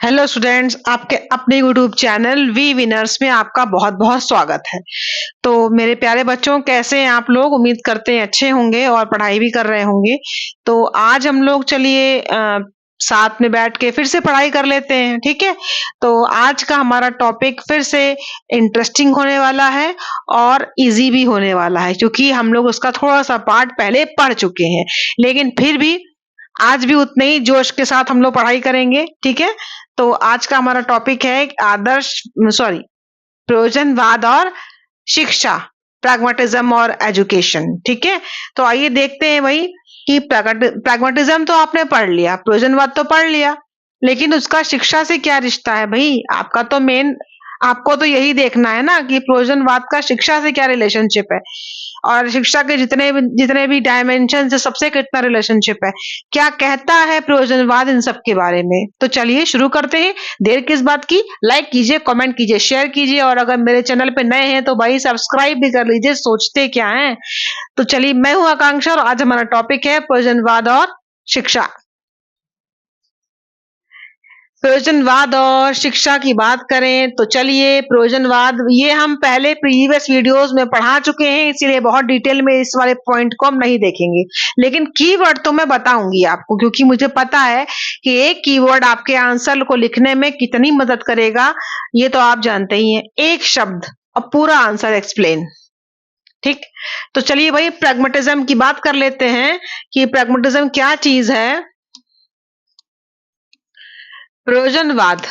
Hello students, आपके अपने YouTube channel we winners में आपका बहुत बहुत स्वागत है। तो मेरे प्यारे बच्चों, कैसे हैं आप लोग? उम्मीद करते हैं अच्छे होंगे और पढ़ाई भी कर रहे होंगे। तो आज हम लोग चलिए साथ में बैठ के फिर से पढ़ाई कर लेते हैं, ठीक है? तो आज का हमारा टॉपिक फिर से इंटरेस्टिंग होने वाला है और इजी भी होने वाला है, क्योंकि हम लोग उसका थोड़ा सा पार्ट पहले पढ़ चुके हैं। लेकिन फिर भी आज भी उतने ही जोश के साथ हम लोग पढ़ाई करेंगे, ठीक है? तो आज का हमारा टॉपिक है प्रयोजनवाद और शिक्षा, प्रैग्मेटिज्म और एजुकेशन, ठीक है? तो आइए देखते हैं भाई कि प्रैग्मेटिज्म तो आपने पढ़ लिया, प्रयोजनवाद तो पढ़ लिया, लेकिन उसका शिक्षा से क्या रिश्ता है भाई? आपको तो यही देखना है ना कि प्रयोजनवाद का शिक्षा से क्या रिलेशनशिप है, और शिक्षा के जितने भी डायमेंशन है, सबसे कितना रिलेशनशिप है, क्या कहता है प्रयोजनवाद इन सब के बारे में। तो चलिए शुरू करते हैं। देर किस बात की, लाइक कीजिए, कमेंट कीजिए, शेयर कीजिए, और अगर मेरे चैनल पे नए हैं तो भाई सब्सक्राइब भी कर लीजिए। सोचते क्या हैं? तो चलिए, मैं हूं आकांक्षा और आज हमारा टॉपिक है प्रयोजनवाद और शिक्षा। प्रयोजनवाद और शिक्षा की बात करें तो चलिए, प्रयोजनवाद ये हम पहले प्रीवियस वीडियोस में पढ़ा चुके हैं, इसीलिए बहुत डिटेल में इस वाले पॉइंट को हम नहीं देखेंगे। लेकिन कीवर्ड तो मैं बताऊंगी आपको, क्योंकि मुझे पता है कि एक कीवर्ड आपके आंसर को लिखने में कितनी मदद करेगा, ये तो आप जानते ही हैं। एक शब्द और पूरा आंसर एक्सप्लेन, ठीक? तो चलिए भाई, प्रैग्मेटिज्म की बात कर लेते हैं कि प्रैग्मेटिज्म क्या चीज है। प्रयोजनवाद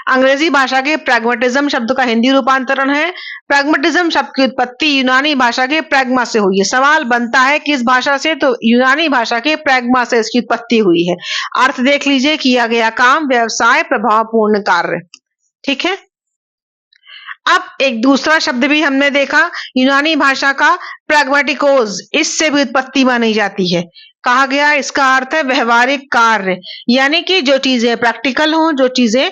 अंग्रेजी भाषा के प्रैग्मेटिज्म शब्द का हिंदी रूपांतरण है। प्रैग्मेटिज्म शब्द की उत्पत्ति यूनानी भाषा के प्रैग्मा से हुई है। सवाल बनता है किस भाषा से? तो यूनानी भाषा के प्रैग्मा से इसकी उत्पत्ति हुई है। अर्थ देख लीजिए, किया गया काम, व्यवसाय, प्रभावपूर्ण कार्य, ठीक है? अब एक दूसरा शब्द भी हमने देखा, यूनानी भाषा का प्रैग्मेटिकोस, इससे भी उत्पत्ति मानी जाती है। कहा गया इसका अर्थ है व्यवहारिक कार्य, यानी कि जो चीजें प्रैक्टिकल हों, जो चीजें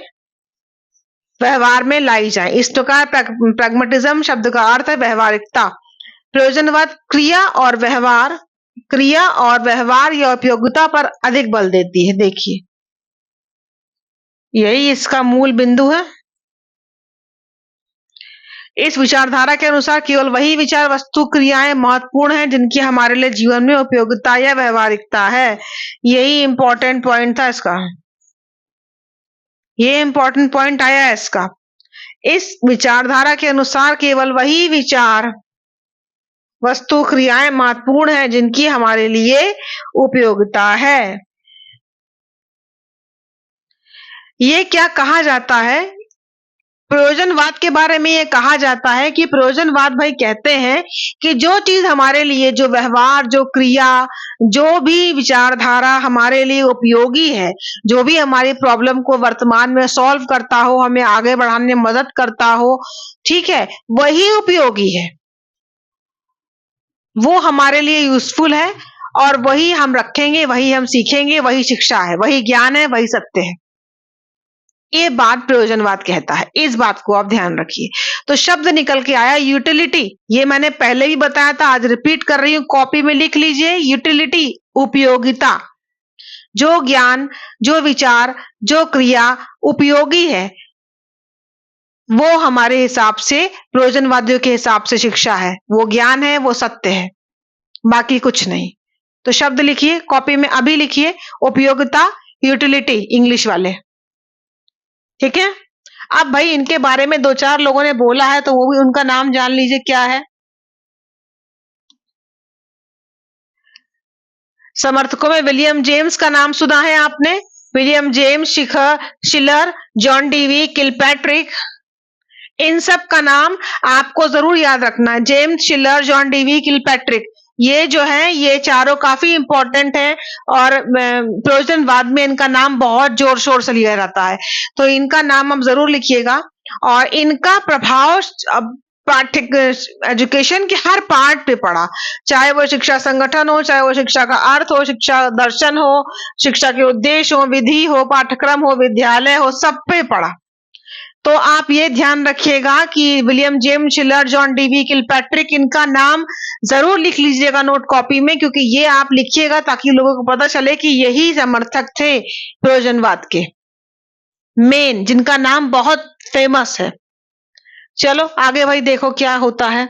व्यवहार में लाई जाए। इस प्रकार प्रैग्मेटिज्म शब्द का अर्थ है व्यवहारिकता। प्रयोजनवाद क्रिया और व्यवहार या उपयोगिता पर अधिक बल देती है। देखिए, यही इसका मूल बिंदु है। इस विचारधारा के अनुसार केवल वही विचार, वस्तु, क्रियाएं महत्वपूर्ण हैं जिनकी हमारे लिए जीवन में उपयोगिता या व्यवहारिकता है। यही इंपॉर्टेंट पॉइंट था इसका, ये इंपॉर्टेंट पॉइंट आया है इसका। इस विचारधारा के अनुसार केवल वही विचार, वस्तु, क्रियाएं महत्वपूर्ण हैं जिनकी हमारे लिए उपयोगिता है। ये क्या कहा जाता है? प्रयोजनवाद के बारे में ये कहा जाता है कि प्रयोजनवाद भाई कहते हैं कि जो चीज हमारे लिए, जो व्यवहार, जो क्रिया, जो भी विचारधारा हमारे लिए उपयोगी है, जो भी हमारी प्रॉब्लम को वर्तमान में सॉल्व करता हो, हमें आगे बढ़ाने में मदद करता हो, ठीक है, वही उपयोगी है, वो हमारे लिए यूजफुल है, और वही हम रखेंगे, वही हम सीखेंगे, वही शिक्षा है, वही ज्ञान है, वही सत्य है। ये बात प्रयोजनवाद कहता है, इस बात को आप ध्यान रखिए। तो शब्द निकल के आया यूटिलिटी। ये मैंने पहले भी बताया था, आज रिपीट कर रही हूं, कॉपी में लिख लीजिए। यूटिलिटी उपयोगिता, जो ज्ञान, जो विचार, जो क्रिया उपयोगी है, वो हमारे हिसाब से, प्रयोजनवादियों के हिसाब से शिक्षा है, वो ज्ञान है, वो सत्य है, बाकी कुछ नहीं। तो शब्द लिखिए, कॉपी में अभी लिखिए, उपयोगिता, यूटिलिटी, इंग्लिश वाले, ठीक है? अब भाई इनके बारे में दो चार लोगों ने बोला है, तो वो भी उनका नाम जान लीजिए, क्या है? समर्थकों में विलियम जेम्स का नाम सुना है आपने? William James, शिलर, John Dewey, Kilpatrick, इन सब का नाम आपको जरूर याद रखना है। जेम्स, शिलर, जॉन डीवी, किलपैट्रिक, ये जो है, ये चारों काफी इंपॉर्टेंट हैं, और प्रयोजनवाद में इनका नाम बहुत जोर शोर से लिया जाता है। तो इनका नाम आप जरूर लिखिएगा, और इनका प्रभाव पाठ्य एजुकेशन के हर पार्ट पे पड़ा, चाहे वो शिक्षा संगठन हो, चाहे वो शिक्षा का अर्थ हो, शिक्षा दर्शन हो, शिक्षा के उद्देश्य हो, विधि हो, पाठ्यक्रम हो, विद्यालय हो, सब पे पड़ा। तो आप ये ध्यान रखिएगा कि William James, शिलर, John Dewey, Kilpatrick, इनका नाम जरूर लिख लीजिएगा नोट कॉपी में, क्योंकि ये आप लिखिएगा ताकि लोगों को पता चले कि यही समर्थक थे प्रयोजनवाद के। मेन, जिनका नाम बहुत फेमस है। चलो आगे भाई देखो क्या होता है।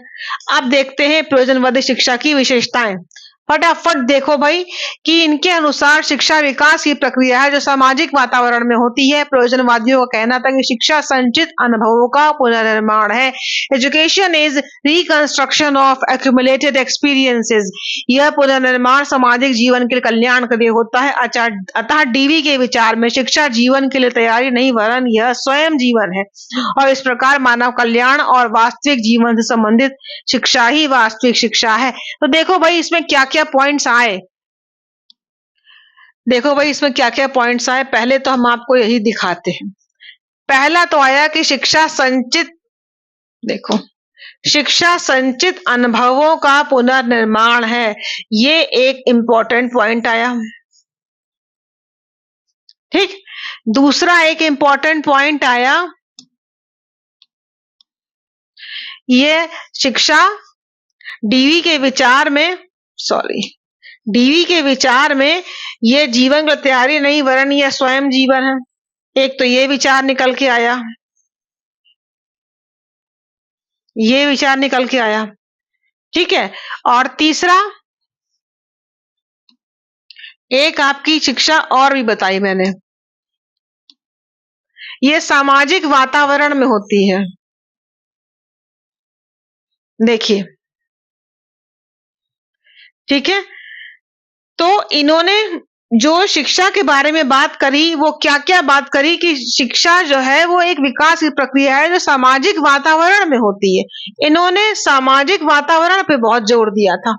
अब देखते हैं प्रयोजनवादी शिक्षा की विशेषताएं। फटाफट देखो भाई कि इनके अनुसार शिक्षा विकास की प्रक्रिया है जो सामाजिक वातावरण में होती है। प्रयोजनवादियों का कहना था कि शिक्षा संचित अनुभवों का पुनर्निर्माण है। Education is reconstruction of accumulated experiences. यह पुनर्निर्माण सामाजिक जीवन के कल्याण के लिए होता है। अतः डीवी के विचार में शिक्षा जीवन के लिए तैयारी नहीं वरन यह स्वयं जीवन है और इस प्रकार मानव कल्याण और वास्तविक जीवन से संबंधित शिक्षा ही वास्तविक शिक्षा है। तो देखो भाई इसमें क्या क्या पॉइंट्स आए। देखो भाई इसमें क्या क्या पॉइंट्स आए, पहले तो हम आपको यही दिखाते हैं। पहला तो आया कि शिक्षा संचित, देखो शिक्षा संचित अनुभवों का पुनर्निर्माण है। ये एक इंपॉर्टेंट पॉइंट आया। ठीक, दूसरा एक इंपॉर्टेंट पॉइंट आया, ये शिक्षा डीवी के विचार में, डीवी के विचार में ये जीवन की तैयारी नहीं वरन यह स्वयं जीवन है। एक तो ये विचार निकल के आया, ये विचार निकल के आया। ठीक है, और तीसरा एक आपकी शिक्षा और भी बताई मैंने, ये सामाजिक वातावरण में होती है। देखिए, ठीक है, तो इन्होंने जो शिक्षा के बारे में बात करी वो क्या क्या बात करी कि शिक्षा जो है वो एक विकास की प्रक्रिया है जो सामाजिक वातावरण में होती है। इन्होंने सामाजिक वातावरण पे बहुत जोर दिया था।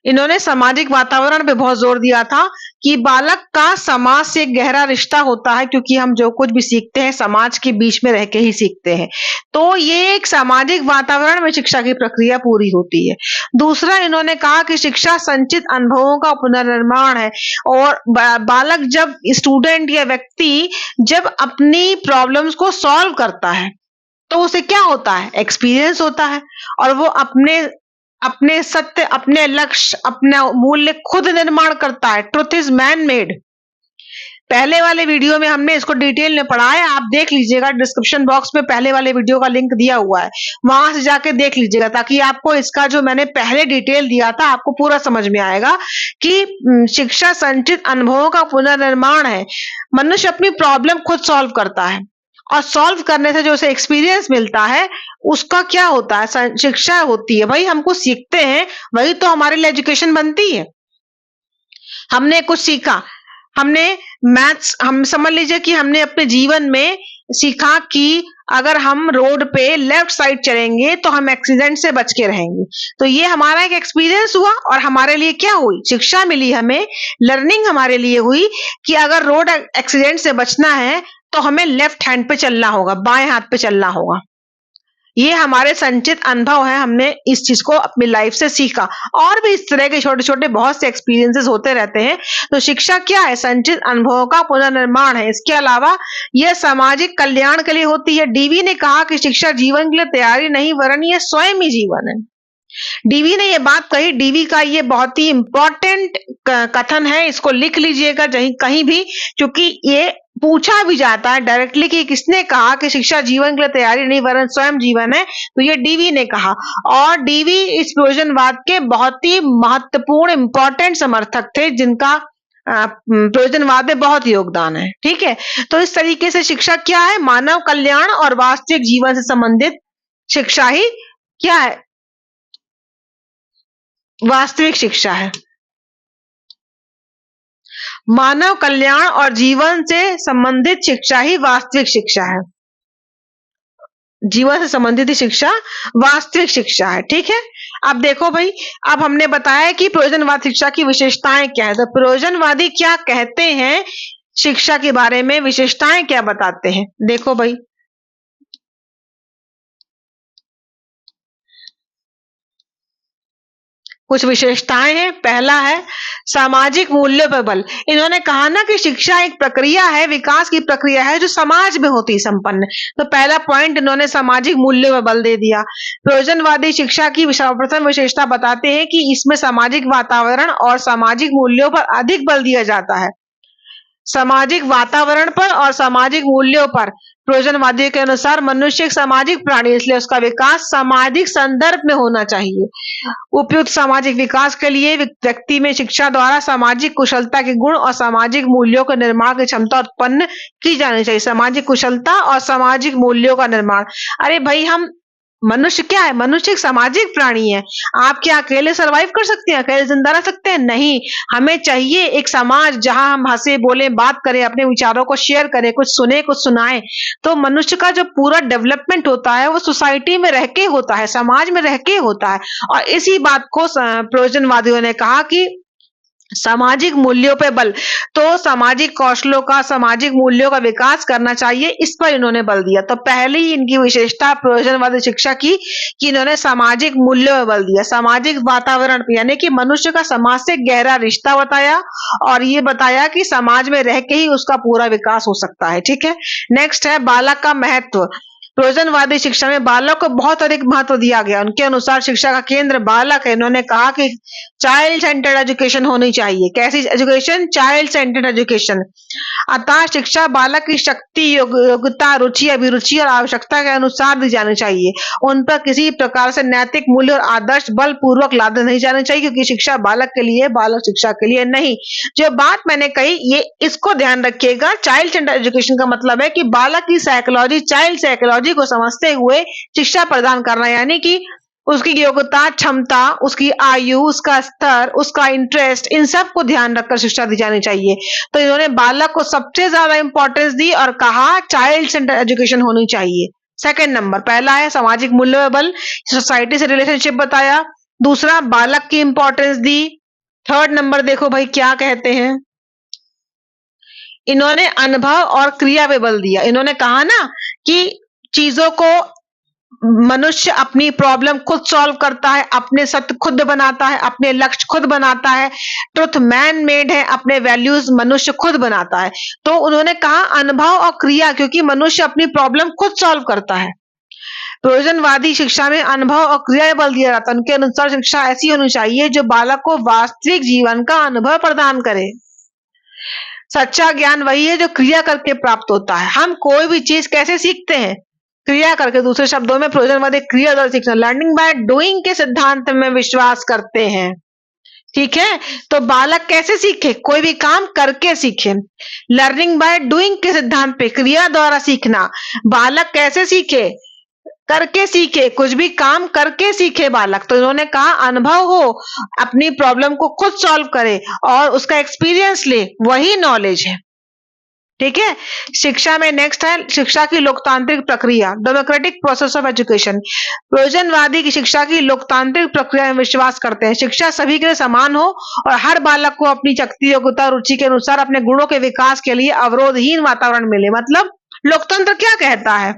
इन्होंने सामाजिक वातावरण पे बहुत जोर दिया था कि बालक का समाज से गहरा रिश्ता होता है, क्योंकि हम जो कुछ भी सीखते हैं समाज के बीच में रह के ही सीखते हैं। तो ये एक सामाजिक वातावरण में शिक्षा की प्रक्रिया पूरी होती है। दूसरा इन्होंने कहा कि शिक्षा संचित अनुभवों का पुनर्निर्माण है और बालक जब स्टूडेंट या व्यक्ति जब अपनी प्रॉब्लम्स को सॉल्व करता है तो उसे क्या होता है, एक्सपीरियंस होता है और वो अपने अपने सत्य, अपने लक्ष्य, अपना मूल्य खुद निर्माण करता है। Truth is man made. पहले वाले वीडियो में हमने इसको डिटेल में पढ़ा है, आप देख लीजिएगा, डिस्क्रिप्शन बॉक्स में पहले वाले वीडियो का लिंक दिया हुआ है, वहां से जाके देख लीजिएगा ताकि आपको इसका जो मैंने पहले डिटेल दिया था आपको पूरा समझ में आएगा कि शिक्षा संचित अनुभवों का पुनर्निर्माण है। मनुष्य अपनी प्रॉब्लम खुद सॉल्व करता है और सॉल्व करने से जो उसे एक्सपीरियंस मिलता है उसका क्या होता है, शिक्षा होती है। भाई हमको सीखते हैं, वही तो हमारे लिए एजुकेशन बनती है। हमने कुछ सीखा, हमने मैथ्स, हम समझ लीजिए कि हमने अपने जीवन में सीखा कि अगर हम रोड पे लेफ्ट साइड चलेंगे तो हम एक्सीडेंट से बच के रहेंगे। तो ये हमारा एक एक्सपीरियंस हुआ और हमारे लिए क्या हुई, शिक्षा मिली, हमें लर्निंग हमारे लिए हुई कि अगर रोड एक्सीडेंट से बचना है तो हमें लेफ्ट हैंड पे चलना होगा, बाएं हाथ पे चलना होगा। ये हमारे संचित अनुभव है, हमने इस चीज को अपनी लाइफ से सीखा। और भी इस तरह के छोटे छोटे बहुत से एक्सपीरियंसेस होते रहते हैं। तो शिक्षा क्या है, संचित अनुभवों का पुनर्निर्माण है। इसके अलावा यह सामाजिक कल्याण के लिए होती है। डीवी ने कहा कि शिक्षा जीवन के लिए तैयारी नहीं वरन यह स्वयं ही जीवन है। डीवी ने ये बात कही, डीवी का ये बहुत ही इंपॉर्टेंट कथन है, इसको लिख लीजिएगा कहीं भी, क्योंकि ये पूछा भी जाता है डायरेक्टली कि किसने कहा कि शिक्षा जीवन के लिए तैयारी नहीं वरन स्वयं जीवन है, तो ये डीवी ने कहा। और डीवी इस प्रयोजनवाद के बहुत ही महत्वपूर्ण इंपॉर्टेंट समर्थक थे जिनका प्रयोजनवाद में बहुत योगदान है। ठीक है, तो इस तरीके से शिक्षा क्या है, मानव कल्याण और वास्तविक जीवन से संबंधित शिक्षा ही क्या है, वास्तविक शिक्षा है। मानव कल्याण और जीवन से संबंधित शिक्षा ही वास्तविक शिक्षा है। जीवन से संबंधित शिक्षा वास्तविक शिक्षा है। ठीक है, अब देखो भाई, अब हमने बताया कि प्रयोजनवाद शिक्षा की विशेषताएं क्या है। तो प्रयोजनवादी क्या कहते हैं शिक्षा के बारे में, विशेषताएं क्या बताते हैं, देखो भाई। कुछ विशेषताएं हैं। पहला है सामाजिक मूल्यों पर बल। इन्होंने कहा ना कि शिक्षा एक प्रक्रिया है, विकास की प्रक्रिया है जो समाज में होती है संपन्न। तो पहला पॉइंट इन्होंने सामाजिक मूल्यों पर बल दे दिया। प्रयोजनवादी शिक्षा की सर्वप्रथम विशेषता बताते हैं कि इसमें सामाजिक वातावरण और सामाजिक मूल्यों पर अधिक बल दिया जाता है। सामाजिक वातावरण पर और सामाजिक मूल्यों पर। प्रयोजनवादियों के अनुसार मनुष्य एक सामाजिक प्राणी, इसलिए उसका विकास सामाजिक संदर्भ में होना चाहिए। उपयुक्त सामाजिक विकास के लिए व्यक्ति में शिक्षा द्वारा सामाजिक कुशलता के गुण और सामाजिक मूल्यों के निर्माण की क्षमता उत्पन्न की जानी चाहिए। सामाजिक कुशलता और सामाजिक मूल्यों का निर्माण। अरे भाई, हम मनुष्य क्या है? मनुष्य एक सामाजिक प्राणी है। आप क्या अकेले सरवाइव कर सकते हैं? अकेले जिंदा रह सकते हैं? नहीं। हमें चाहिए एक समाज जहां हम हंसे बोले बात करें, अपने विचारों को शेयर करें, कुछ सुने कुछ सुनाएं। तो मनुष्य का जो पूरा डेवलपमेंट होता है वो सोसाइटी में रह के होता है, समाज में रह के होता है। और इसी बात को प्रयोजनवादियों ने कहा कि सामाजिक मूल्यों पे बल। तो सामाजिक कौशलों का, सामाजिक मूल्यों का विकास करना चाहिए, इस पर इन्होंने बल दिया। तो पहले ही इनकी विशेषता प्रयोजनवादी शिक्षा की कि इन्होंने सामाजिक मूल्यों पे बल दिया, सामाजिक वातावरण पे, यानी कि मनुष्य का समाज से गहरा रिश्ता बताया और ये बताया कि समाज में रह के ही उसका पूरा विकास हो सकता है। ठीक है, नेक्स्ट है बालक का महत्व। प्रयोजनवादी शिक्षा में बालक को बहुत अधिक महत्व दिया गया। उनके अनुसार शिक्षा का केंद्र बालक है। इन्होंने कहा कि चाइल्ड सेंटर्ड एजुकेशन होनी चाहिए। कैसी एजुकेशन? Child centred education. अतः शिक्षा बालक की शक्ति, योग्यता, रुचि, अभिरुचि और आवश्यकता के अनुसार दी जानी चाहिए। उन पर किसी प्रकार से नैतिक मूल्य और आदर्श बलपूर्वक लादे नहीं जाने चाहिए, क्योंकि शिक्षा बालक के लिए, बालक शिक्षा के लिए नहीं। जो बात मैंने कही, ये इसको ध्यान रखिएगा। चाइल्ड सेंटर्ड एजुकेशन का मतलब है कि बालक की साइकोलॉजी, चाइल्ड साइकोलॉजी को समझते हुए शिक्षा प्रदान करना, यानी कि उसकी योग्यता, क्षमता, उसकी आयु, उसका स्तर, उसका इंटरेस्ट, इन सब को ध्यान रखकर शिक्षा दी जानी चाहिए। तो इन्होंने बालक को सबसे ज्यादा इंपॉर्टेंस दी और कहा चाइल्ड सेंटर एजुकेशन होनी चाहिए। सेकंड नंबर, पहला है सामाजिक मूल्य बल, सोसाइटी से रिलेशनशिप बताया। दूसरा, बालक की इंपॉर्टेंस दी। थर्ड नंबर देखो भाई क्या कहते हैं, इन्होंने अनुभव और क्रिया पे बल दिया। इन्होंने कहा ना कि चीजों को मनुष्य अपनी प्रॉब्लम खुद सॉल्व करता है, अपने सत्य खुद बनाता है, अपने लक्ष्य खुद बनाता है। ट्रुथ मैन मेड है, अपने वैल्यूज मनुष्य खुद बनाता है। तो उन्होंने कहा अनुभव और क्रिया, क्योंकि मनुष्य अपनी प्रॉब्लम खुद सॉल्व करता है। प्रयोजनवादी शिक्षा में अनुभव और क्रिया पे बल दिया जाता है। उनके अनुसार शिक्षा ऐसी होनी चाहिए जो बालक को वास्तविक जीवन का अनुभव प्रदान करे। सच्चा ज्ञान वही है जो क्रिया करके प्राप्त होता है। हम कोई भी चीज कैसे सीखते हैं? क्रिया करके। दूसरे शब्दों में प्रयोजनवादी क्रिया द्वारा सीखना, लर्निंग बाय डूइंग के सिद्धांत में विश्वास करते हैं। ठीक है, तो बालक कैसे सीखे? कोई भी काम करके सीखे। लर्निंग बाय डूइंग के सिद्धांत पे, क्रिया द्वारा सीखना। बालक कैसे सीखे? करके सीखे, कुछ भी काम करके सीखे बालक। तो इन्होंने कहा अनुभव हो, अपनी प्रॉब्लम को खुद सॉल्व करे और उसका एक्सपीरियंस ले, वही नॉलेज है। ठीक है, शिक्षा में नेक्स्ट है शिक्षा की लोकतांत्रिक प्रक्रिया, डेमोक्रेटिक प्रोसेस ऑफ एजुकेशन। प्रयोजनवादी की शिक्षा की लोकतांत्रिक प्रक्रिया में विश्वास करते हैं। शिक्षा सभी के लिए समान हो और हर बालक को अपनी शक्ति, योग्यता, रुचि के अनुसार अपने गुणों के विकास के लिए अवरोधहीन वातावरण मिले। मतलब लोकतंत्र क्या कहता है?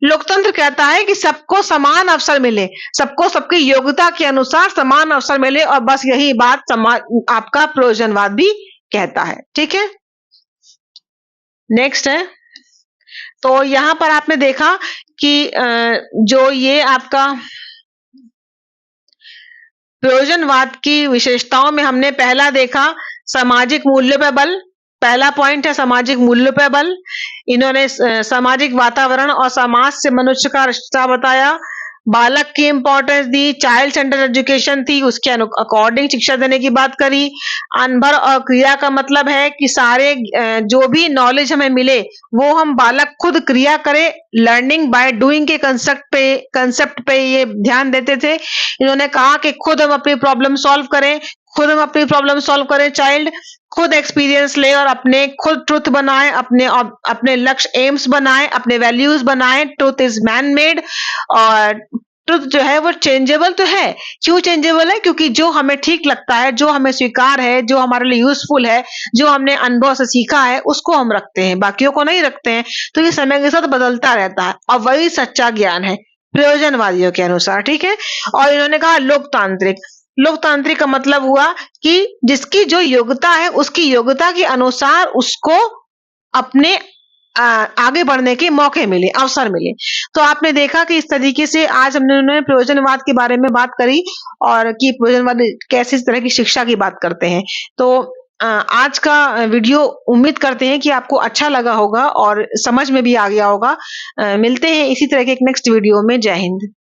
लोकतंत्र कहता है कि सबको समान अवसर मिले, सबको सबकी योग्यता के अनुसार समान अवसर मिले, और बस यही बात आपका प्रयोजनवाद भी कहता है। ठीक है, नेक्स्ट है, तो यहां पर आपने देखा कि जो ये आपका प्रयोजनवाद की विशेषताओं में हमने पहला देखा सामाजिक मूल्य पर बल। पहला पॉइंट है सामाजिक मूल्य पर बल। इन्होंने सामाजिक वातावरण और समाज से मनुष्य का रिश्ता बताया। बालक की इंपॉर्टेंस दी, चाइल्ड सेंटर एजुकेशन थी, उसके अकॉर्डिंग शिक्षा देने की बात करी। अनुभव और क्रिया का मतलब है कि सारे जो भी नॉलेज हमें मिले वो हम बालक खुद क्रिया करे। लर्निंग बाय डूइंग के कंसेप्ट पे ये ध्यान देते थे। इन्होंने कहा कि खुद हम अपनी प्रॉब्लम सॉल्व करें, खुद हम अपनी प्रॉब्लम सॉल्व करें, चाइल्ड खुद एक्सपीरियंस ले और अपने खुद ट्रुथ बनाए, अपने लक्ष्य एम्स बनाए, अपने वैल्यूज बनाए। ट्रुथ इज मैन मेड, और ट्रुथ जो है वो चेंजेबल तो है। क्यों चेंजेबल है? क्योंकि जो हमें ठीक लगता है, जो हमें स्वीकार है, जो हमारे लिए यूजफुल है, जो हमने अनुभव से सीखा है, उसको हम रखते हैं, बाकियों को नहीं रखते हैं। तो ये समय के साथ बदलता रहता है और वही सच्चा ज्ञान है प्रयोजनवादियों के अनुसार। ठीक है, और इन्होंने कहा लोकतांत्रिक। लोकतांत्रिक का मतलब हुआ कि जिसकी जो योग्यता है उसकी योग्यता के अनुसार उसको अपने आगे बढ़ने के मौके मिले, अवसर मिले। तो आपने देखा कि इस तरीके से आज हमने प्रयोजनवाद के बारे में बात करी और कि प्रयोजनवाद कैसी तरह की शिक्षा की बात करते हैं। तो आज का वीडियो उम्मीद करते हैं कि आपको अच्छा लगा होगा और समझ में भी आ गया होगा। मिलते हैं इसी तरह के एक नेक्स्ट वीडियो में। जय हिंद।